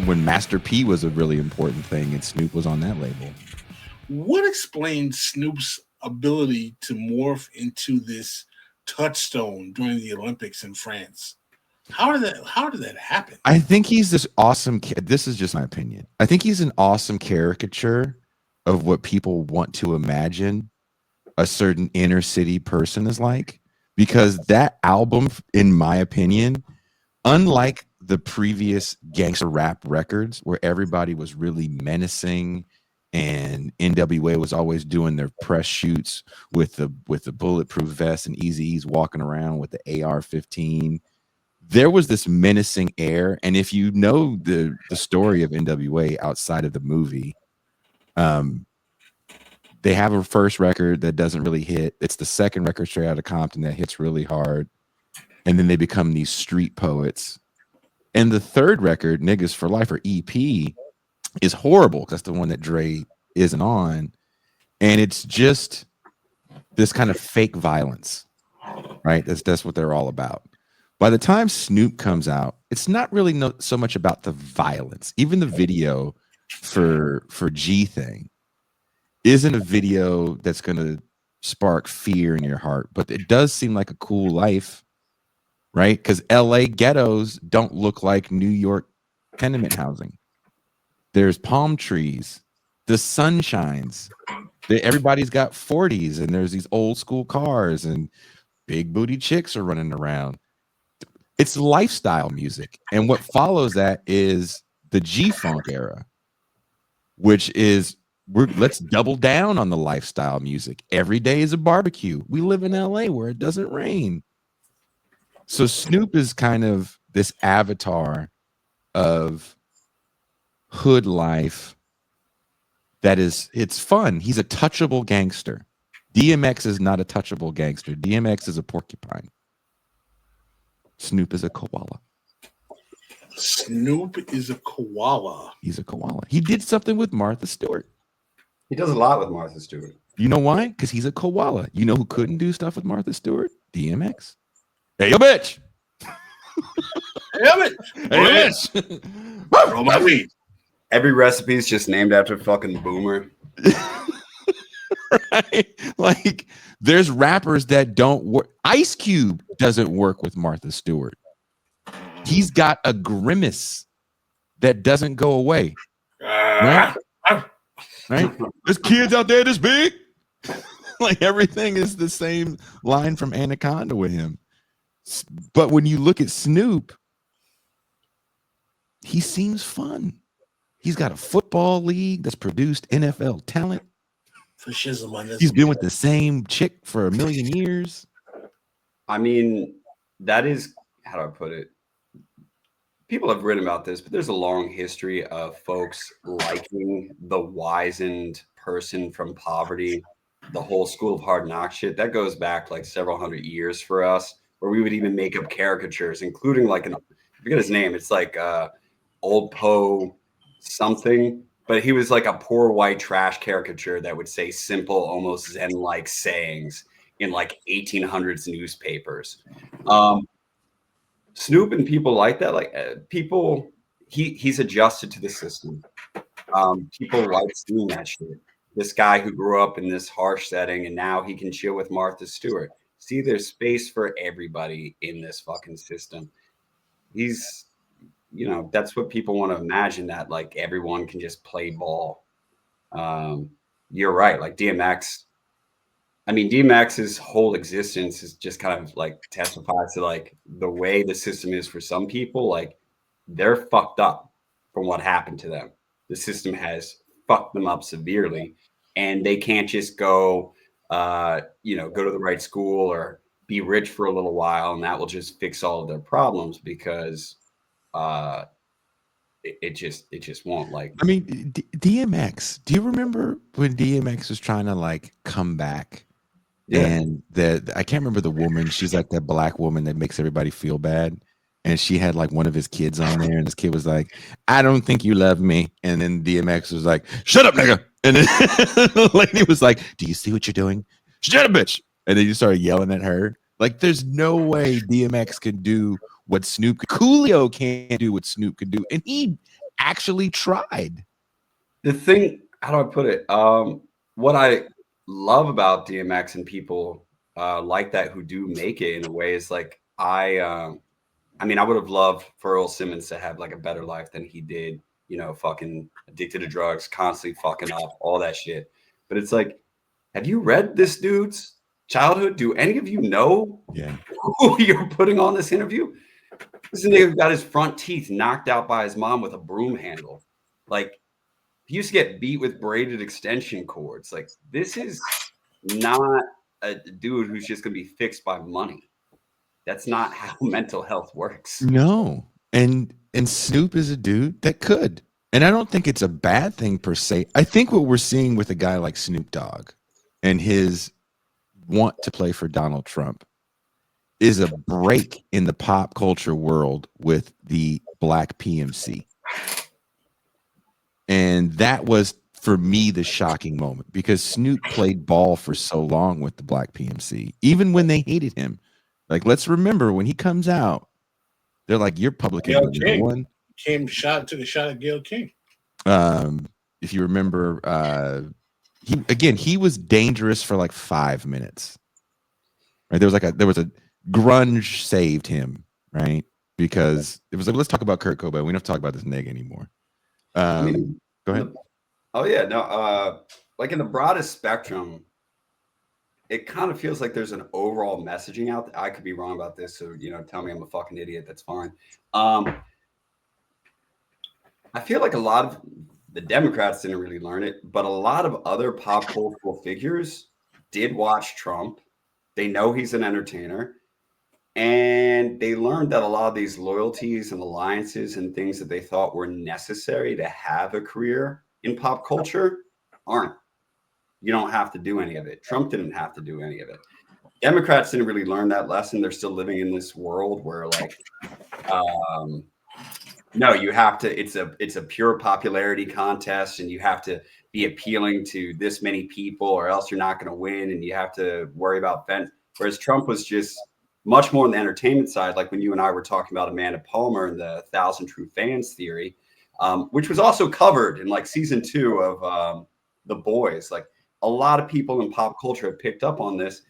time when Master P was a really important thing and Snoop was on that label. What explains Snoop's ability to morph into this touchstone during the Olympics in France? How did that happen? I think he's this awesome this is just my opinion. I think he's an awesome caricature of what people want to imagine a certain inner city person is like, because that album, in my opinion, unlike the previous gangster rap records where everybody was really menacing and NWA was always doing their press shoots with the bulletproof vest and Eazy-E's walking around with the AR-15, there was this menacing air. And if you know the story of NWA outside of the movie, they have a first record that doesn't really hit. It's the second record straight out of Compton that hits really hard. And then they become these street poets. And the third record, Niggas for Life, or EP, is horrible because that's the one that Dre isn't on. And it's just this kind of fake violence, right? That's what they're all about. By the time Snoop comes out, it's not really so much about the violence. Even the video for G Thing isn't a video that's going to spark fear in your heart, but it does seem like a cool life, right? Because LA ghettos don't look like New York tenement housing. There's palm trees, the sun shines, everybody's got 40s, and there's these old school cars, and big booty chicks are running around. It's lifestyle music. And what follows that is the G-Funk era, which is, let's double down on the lifestyle music. Every day is a barbecue. We live in LA where it doesn't rain. So Snoop is kind of this avatar of hood life that is, it's fun. He's a touchable gangster. DMX is not a touchable gangster. DMX is a porcupine. Snoop is a koala. Snoop is a koala. He's a koala. He did something with Martha Stewart. He does a lot with Martha Stewart. You know why? Because he's a koala. You know who couldn't do stuff with Martha Stewart? DMX. Hey, yo, bitch. Damn it. Hey, bitch. Roll my weed. Every recipe is just named after fucking Boomer. Right? Like, there's rappers that don't work. Ice Cube doesn't work with Martha Stewart. He's got a grimace that doesn't go away. Right? Right? There's kids out there this big. Like, everything is the same line from Anaconda with him. But when you look at Snoop, he seems fun. He's got a football league that's produced NFL talent. He's been with the same chick for 1 million years. I mean, that is, how do I put it? People have written about this, but there's a long history of folks liking the wizened person from poverty, the whole School of Hard Knocks shit. That goes back like several hundred years for us, where we would even make up caricatures, including like I forget his name. It's like Old Poe something, but he was like a poor white trash caricature that would say simple, almost Zen-like sayings in like 1800s newspapers. Snoop and people like that, like people, he's adjusted to the system. People like seeing that shit. This guy who grew up in this harsh setting and now he can chill with Martha Stewart. See, there's space for everybody in this fucking system. He's, you know, that's what people want to imagine, that like everyone can just play ball. You're right. Like DMX, I mean, DMX's whole existence is just kind of like testifies to like the way the system is for some people. Like, they're fucked up from what happened to them. The system has fucked them up severely, and they can't just go, you know, go to the right school or be rich for a little while, and that will just fix all of their problems, because it just won't. Like, I mean, DMX. Do you remember when DMX was trying to like come back? Yeah. And I can't remember the woman. She's like that black woman that makes everybody feel bad. And she had like one of his kids on there, and this kid was like, "I don't think you love me." And then DMX was like, "Shut up, nigga." And then the lady was like, "Do you see what you're doing? Shut up, bitch." And then you started yelling at her. Like, there's no way DMX can do what Snoop, Coolio can't do what Snoop could do. And he actually tried. The thing, how do I put it? What I love about DMX and people like that who do make it in a way is like I mean, I would have loved for Earl Simmons to have like a better life than he did. You know, fucking addicted to drugs, constantly fucking up, all that shit. But it's like, have you read this dude's childhood? Do any of you know Yeah. who you're putting on this interview? This nigga got his front teeth knocked out by his mom with a broom handle. Like, he used to get beat with braided extension cords. Like, this is not a dude who's just gonna be fixed by money. That's not how mental health works. No. And Snoop is a dude that could. And I don't think it's a bad thing per se. I think what we're seeing with a guy like Snoop Dogg and his want to play for Donald Trump is a break in the pop culture world with the Black PMC. And that was, for me, the shocking moment, because Snoop played ball for so long with the Black PMC, even when they hated him. Like, let's remember, when he comes out, they're like, you're public enemy number one. Took a shot at Gayle King. If you remember, he was dangerous for like 5 minutes. Right? There was a grunge saved him, right? Because it was like, let's talk about Kurt Cobain. We don't have to talk about this nigga anymore. I mean, Go ahead. Oh yeah, no. Like in the broadest spectrum, it kind of feels like there's an overall messaging out there. I could be wrong about this, so tell me I'm a fucking idiot. That's fine. I feel like a lot of the Democrats didn't really learn it, but a lot of other pop cultural figures did watch Trump. They know he's an entertainer, and they learned that a lot of these loyalties and alliances and things that they thought were necessary to have a career in pop culture aren't. You don't have to do any of it. Trump didn't have to do any of it. Democrats didn't really learn that lesson. They're still living in this world where, like, no, you have to. It's a pure popularity contest, and you have to be appealing to this many people, or else you're not going to win, and you have to worry about fence. Whereas Trump was just much more on the entertainment side, like when you and I were talking about Amanda Palmer and the 1,000 True Fans theory, which was also covered in like season 2 of The Boys. Like, a lot of people in pop culture have picked up on this.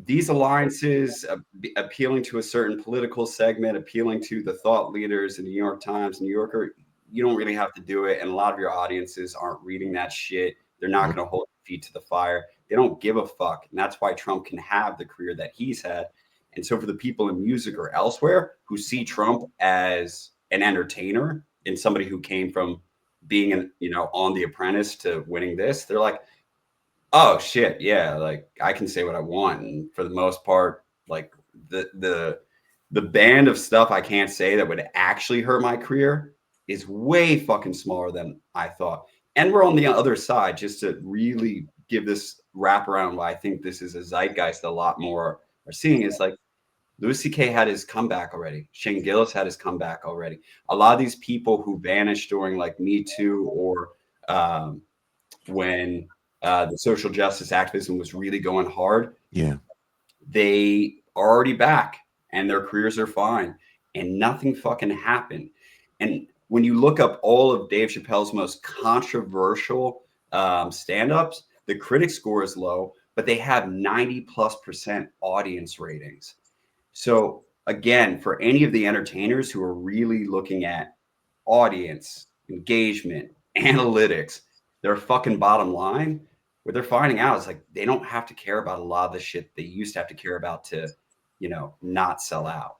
These alliances appealing to a certain political segment, appealing to the thought leaders in the New York Times, New Yorker, you don't really have to do it. And a lot of your audiences aren't reading that shit. They're not going to hold their feet to the fire. They don't give a fuck. And that's why Trump can have the career that he's had. And so for the people in music or elsewhere who see Trump as an entertainer and somebody who came from being on The Apprentice to winning this, they're like, oh shit, yeah, like I can say what I want. And for the most part, like the band of stuff I can't say that would actually hurt my career is way fucking smaller than I thought. And we're on the other side, just to really give this wraparound why I think this is a zeitgeist a lot more are seeing, is like Louis C.K. had his comeback already. Shane Gillis had his comeback already. A lot of these people who vanished during like Me Too or when the social justice activism was really going hard. Yeah. They are already back and their careers are fine and nothing fucking happened. And when you look up all of Dave Chappelle's most controversial stand-ups, the critic score is low, but they have 90+% audience ratings. So again, for any of the entertainers who are really looking at audience, engagement, analytics, their fucking bottom line, what they're finding out is like they don't have to care about a lot of the shit they used to have to care about to, not sell out.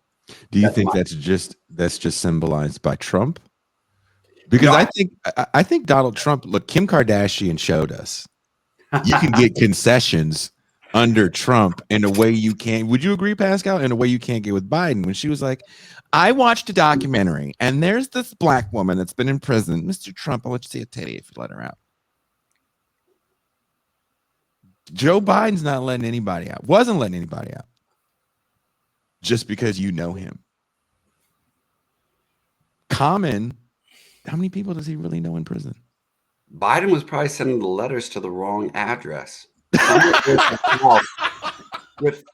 Do you think that's just symbolized by Trump? Because no, I think Donald Trump, look, Kim Kardashian showed us you can get concessions under Trump in a way you can't. Would you agree, Pascal? In a way you can't get with Biden, when she was like, I watched a documentary and there's this black woman that's been in prison. Mr. Trump, I'll let you see a titty if you let her out. Joe Biden's not letting anybody out. Wasn't letting anybody out. Just because you know him. Common, how many people does he really know in prison? Biden was probably sending the letters to the wrong address. With